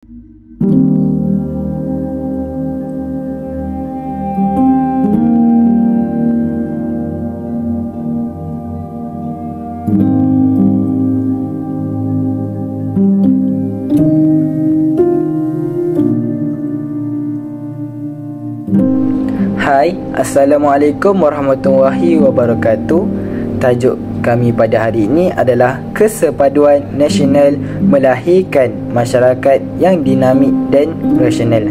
Hai, Assalamualaikum warahmatullahi wabarakatuh. Tajuk kami pada hari ini adalah Kesepaduan Nasional Melahirkan Masyarakat yang Dinamik dan Rasional.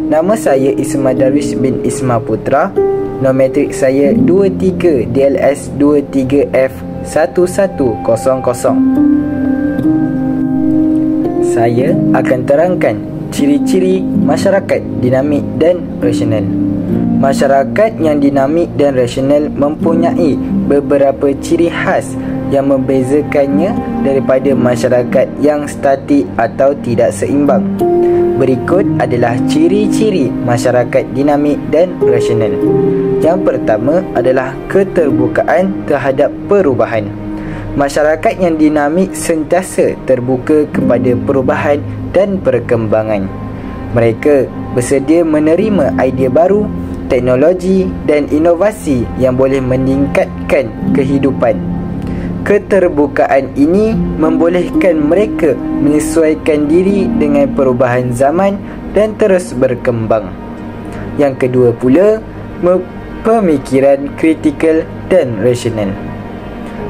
Nama saya Isma Darwish bin Isma Putra. Nometrik saya 23 DLS 23F1100. Saya akan terangkan ciri-ciri masyarakat dinamik dan rasional. Masyarakat yang dinamik dan rasional mempunyai beberapa ciri khas yang membezakannya daripada masyarakat yang statik atau tidak seimbang. Berikut adalah ciri-ciri masyarakat dinamik dan rasional. Yang pertama adalah keterbukaan terhadap perubahan. Masyarakat yang dinamik sentiasa terbuka kepada perubahan dan perkembangan. Mereka bersedia menerima idea baru, teknologi dan inovasi yang boleh meningkatkan kehidupan. Keterbukaan ini membolehkan mereka menyesuaikan diri dengan perubahan zaman dan terus berkembang. Yang kedua pula, pemikiran kritikal dan rasional.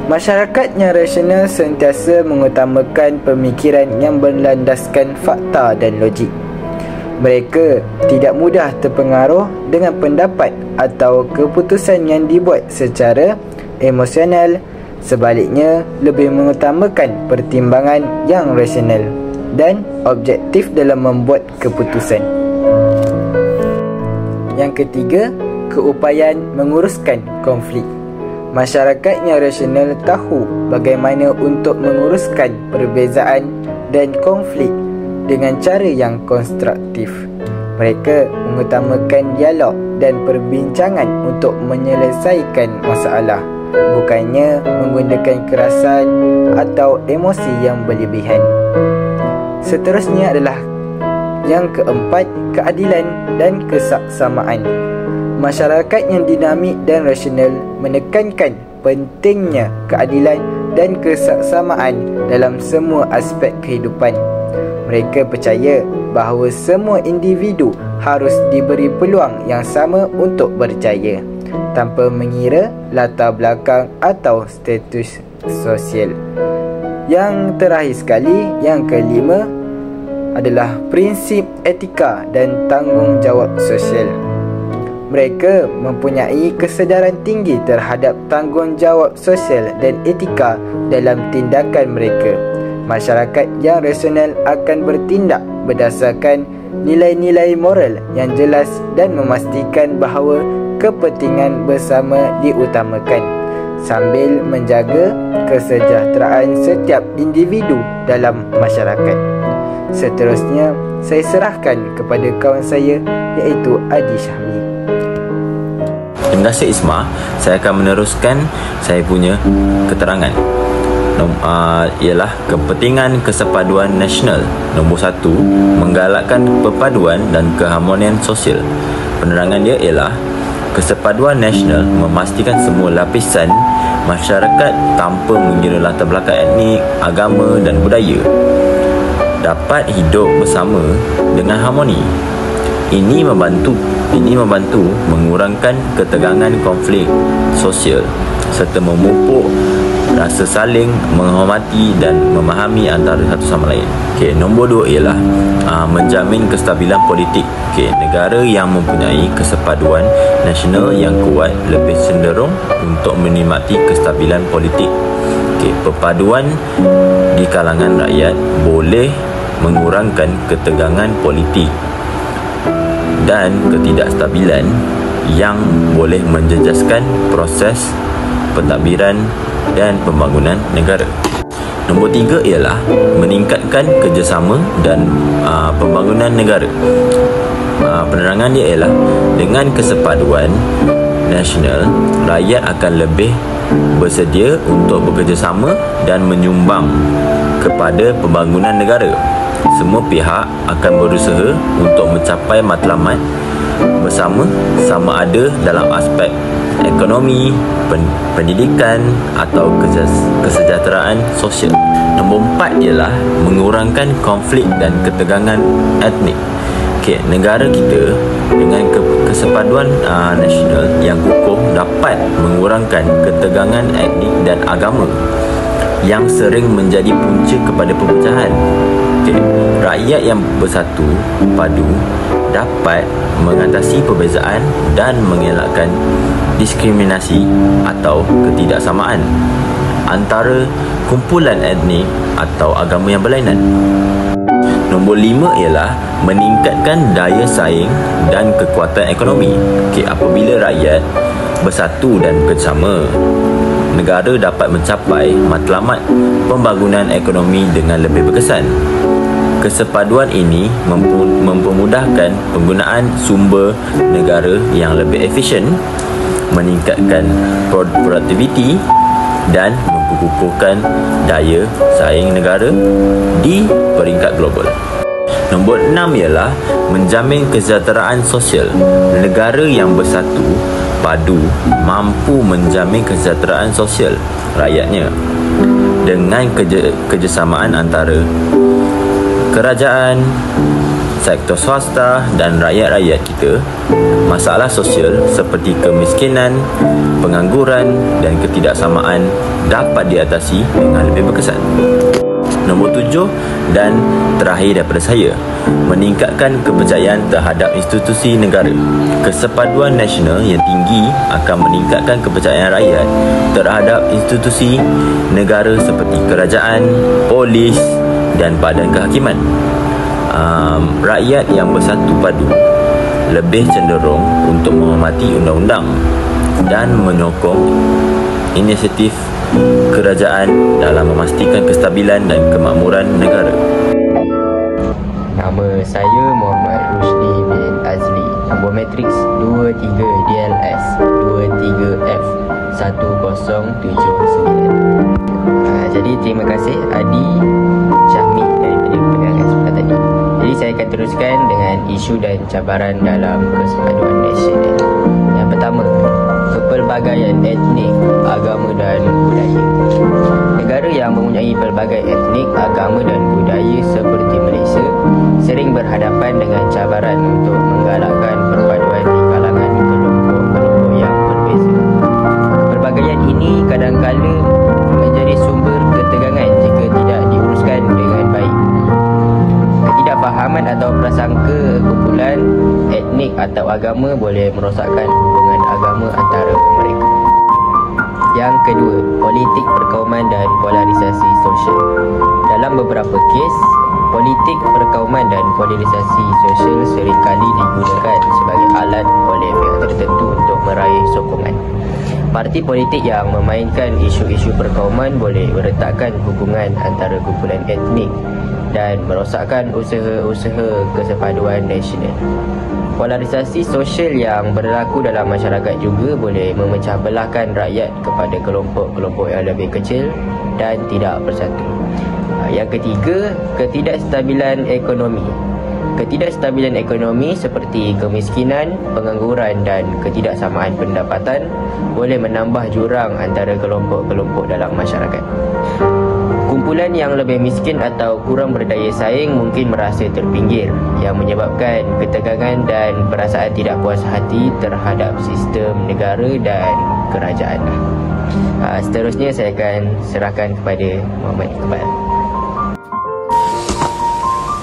Masyarakat yang rasional sentiasa mengutamakan pemikiran yang berlandaskan fakta dan logik. Mereka tidak mudah terpengaruh dengan pendapat atau keputusan yang dibuat secara emosional. Sebaliknya, lebih mengutamakan pertimbangan yang rasional dan objektif dalam membuat keputusan. Yang ketiga, keupayaan menguruskan konflik. Masyarakat yang rasional tahu bagaimana untuk menguruskan perbezaan dan konflik dengan cara yang konstruktif. Mereka mengutamakan dialog dan perbincangan untuk menyelesaikan masalah, bukannya menggunakan kerasan atau emosi yang berlebihan. Seterusnya adalah yang keempat, keadilan dan kesaksamaan. Masyarakat yang dinamik dan rasional menekankan pentingnya keadilan dan kesaksamaan dalam semua aspek kehidupan. Mereka percaya bahawa semua individu harus diberi peluang yang sama untuk berjaya, tanpa mengira latar belakang atau status sosial. Yang terakhir sekali, yang kelima adalah prinsip etika dan tanggungjawab sosial. Mereka mempunyai kesedaran tinggi terhadap tanggungjawab sosial dan etika dalam tindakan mereka. Masyarakat yang rasional akan bertindak berdasarkan nilai-nilai moral yang jelas dan memastikan bahawa kepentingan bersama diutamakan, sambil menjaga kesejahteraan setiap individu dalam masyarakat. Seterusnya, saya serahkan kepada kawan saya, iaitu Adi Syahmi. Terima kasih Isma. Saya akan meneruskan saya punya keterangan. Ialah kepentingan kesepaduan nasional. Nombor 1, menggalakkan perpaduan dan keharmonian sosial. Penerangan dia ialah kesepaduan nasional memastikan semua lapisan masyarakat tanpa mengira latar belakang etnik, agama dan budaya dapat hidup bersama dengan harmoni. Ini membantu mengurangkan ketegangan konflik sosial serta memupuk rasa saling menghormati dan memahami antara satu sama lain. Nombor 2 ialah menjamin kestabilan politik. Negara yang mempunyai kesepaduan nasional yang kuat lebih cenderung untuk menikmati kestabilan politik. Perpaduan di kalangan rakyat boleh mengurangkan ketegangan politik dan ketidakstabilan yang boleh menjejaskan proses pentadbiran dan pembangunan negara. Nombor 3 ialah meningkatkan kerjasama dan pembangunan negara. Penerangan dia ialah dengan kesepaduan nasional, rakyat akan lebih bersedia untuk bekerjasama dan menyumbang kepada pembangunan negara. semua pihak akan berusaha untuk mencapai matlamat bersama, sama ada dalam aspek ekonomi, pendidikan atau kesejahteraan sosial. Nombor 4 ialah mengurangkan konflik dan ketegangan etnik. Okey, negara kita dengan kesepaduan nasional yang kukuh dapat mengurangkan ketegangan etnik dan agama yang sering menjadi punca kepada perpecahan. Okey, rakyat yang bersatu padu dapat mengatasi perbezaan dan mengelakkan diskriminasi atau ketidaksamaan antara kumpulan etnik atau agama yang berlainan. Nombor 5 ialah meningkatkan daya saing dan kekuatan ekonomi. Okey, apabila rakyat bersatu dan bekerjasama, negara dapat mencapai matlamat pembangunan ekonomi dengan lebih berkesan. Kesepaduan ini mempermudahkan penggunaan sumber negara yang lebih efisien, meningkatkan produktiviti dan memperkukuhkan daya saing negara di peringkat global. Nombor 6 ialah menjamin kesejahteraan sosial. Negara yang bersatu padu mampu menjamin kesejahteraan sosial rakyatnya dengan kerjasamaan antara kerajaan, sektor swasta dan rakyat-rakyat kita. Masalah sosial seperti kemiskinan, pengangguran dan ketidaksamaan dapat diatasi dengan lebih berkesan. Nombor 7 dan terakhir daripada saya, meningkatkan kepercayaan terhadap institusi negara. Kesepaduan nasional yang tinggi akan meningkatkan kepercayaan rakyat terhadap institusi negara seperti kerajaan, polis dan badan kehakiman. Rakyat yang bersatu padu lebih cenderung untuk menghormati undang-undang dan menyokong inisiatif kerajaan dalam memastikan kestabilan dan kemakmuran negara. Nama saya Muhammad Rusdi bin Azli. Nombor matriks 23DLS 23F 1079. Jadi terima kasih Adi Syahmi daripada pendengaran sebelah tadi. Jadi saya akan teruskan dengan isu dan cabaran dalam kesepaduan nasional. Yang pertama, kepelbagaian etnik, agama dan budaya. Negara yang mempunyai pelbagai etnik, agama dan budaya seperti Malaysia sering berhadapan dengan cabaran untuk menggalakkan perpaduan di kalangan kelompok-kelompok yang berbeza. Kepelbagaian ini kadang-kala menjadi sumber ketegangan jika tidak diuruskan dengan baik. Ketidakfahaman atau prasangka kumpulan etnik atau agama boleh merosakkan hubungan agama antara mereka. Yang kedua, politik perkauman dan polarisasi sosial. Dalam beberapa kes, politik perkauman dan polarisasi sosial seringkali digunakan sebagai alat oleh pihak tertentu untuk meraih sokongan. Parti politik yang memainkan isu-isu perkauman boleh meretakkan hubungan antara kumpulan etnik dan merosakkan usaha-usaha kesepaduan nasional. Polarisasi sosial yang berlaku dalam masyarakat juga boleh memecah belahkan rakyat kepada kelompok-kelompok yang lebih kecil dan tidak bersatu. Yang ketiga, ketidakstabilan ekonomi. Ketidakstabilan ekonomi seperti kemiskinan, pengangguran dan ketidaksamaan pendapatan boleh menambah jurang antara kelompok-kelompok dalam masyarakat. Kumpulan yang lebih miskin atau kurang berdaya saing mungkin merasa terpinggir, yang menyebabkan ketegangan dan perasaan tidak puas hati terhadap sistem negara dan kerajaan. Seterusnya saya akan serahkan kepada Muhammad Iqbal.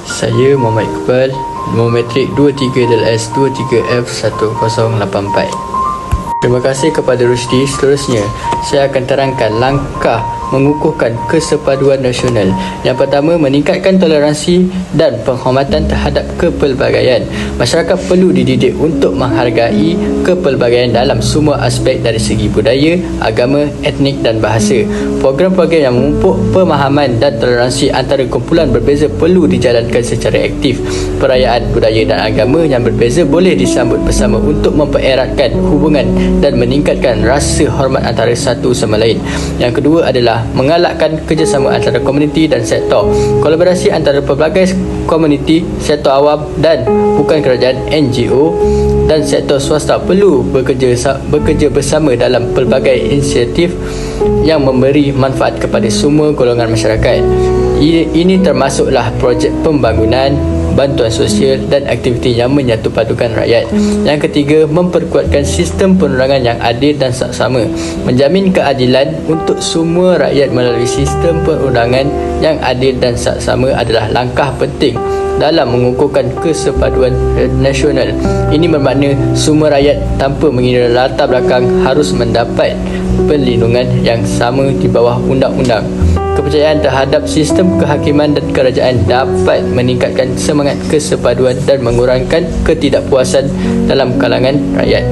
Saya Muhammad Iqbal, nombor matrik 23DLS 23F 1084. Terima kasih kepada Rusdi. Seterusnya, saya akan terangkan langkah mengukuhkan kesepaduan nasional. Yang pertama, meningkatkan toleransi dan penghormatan terhadap kepelbagaian. Masyarakat perlu dididik untuk menghargai kepelbagaian dalam semua aspek dari segi budaya, agama, etnik dan bahasa. Program-program yang memupuk pemahaman dan toleransi antara kumpulan berbeza perlu dijalankan secara aktif. Perayaan budaya dan agama yang berbeza boleh disambut bersama untuk mempereratkan hubungan dan meningkatkan rasa hormat antara satu sama lain. Yang kedua adalah adalah menggalakkan kerjasama antara komuniti dan sektor. Kolaborasi antara pelbagai komuniti, sektor awam dan bukan kerajaan, NGO dan sektor swasta perlu bekerja bersama dalam pelbagai inisiatif yang memberi manfaat kepada semua golongan masyarakat. Ini termasuklah projek pembangunan, bantuan sosial dan aktiviti yang menyatu padukan rakyat. Yang ketiga, memperkuatkan sistem penerangan yang adil dan saksama. Menjamin keadilan untuk semua rakyat melalui sistem perundangan yang adil dan saksama adalah langkah penting dalam mengukuhkan kesepaduan nasional. Ini bermakna semua rakyat tanpa mengira latar belakang harus mendapat perlindungan yang sama di bawah undang-undang. Kepercayaan terhadap sistem kehakiman dan kerajaan dapat meningkatkan semangat kesepaduan dan mengurangkan ketidakpuasan dalam kalangan rakyat.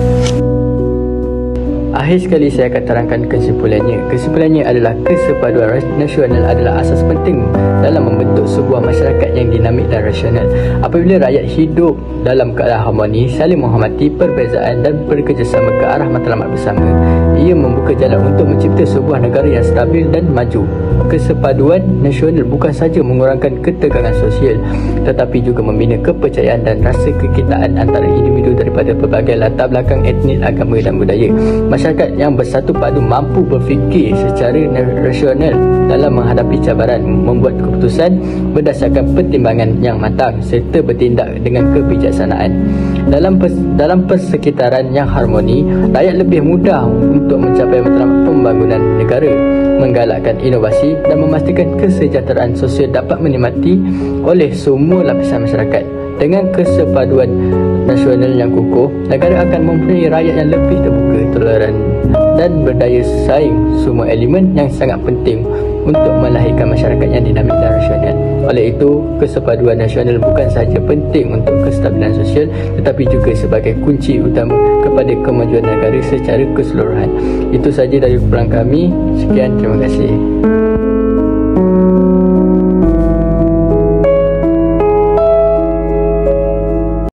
Akhir sekali saya akan terangkan kesimpulannya. Kesimpulannya adalah kesepaduan nasional adalah asas penting dalam membentuk sebuah masyarakat yang dinamik dan rasional. Apabila rakyat hidup dalam keadaan harmoni, saling menghormati perbezaan dan bekerjasama ke arah matlamat bersama, ia membuka jalan untuk mencipta sebuah negara yang stabil dan maju. Kesepaduan nasional bukan sahaja mengurangkan ketegangan sosial, tetapi juga membina kepercayaan dan rasa kekitaan antara individu daripada pelbagai latar belakang etnik, agama dan budaya. Masyarakat yang bersatu padu mampu berfikir secara rasional dalam menghadapi cabaran, membuat keputusan berdasarkan pertimbangan yang matang serta bertindak dengan kebijaksanaan. Dalam persekitaran yang harmoni, rakyat lebih mudah untuk mencapai matlamat pembangunan negara, menggalakkan inovasi dan memastikan kesejahteraan sosial dapat menikmati oleh semua lapisan masyarakat. Dengan kesepaduan nasional yang kukuh, negara akan mempunyai rakyat yang lebih terbuka, toleran dan berdaya saing, semua elemen yang sangat penting untuk melahirkan masyarakat yang dinamik dan rasional. Oleh itu, kesepaduan nasional bukan sahaja penting untuk kestabilan sosial, tetapi juga sebagai kunci utama kepada kemajuan negara secara keseluruhan. Itu sahaja dari kumpulan kami. Sekian, terima kasih.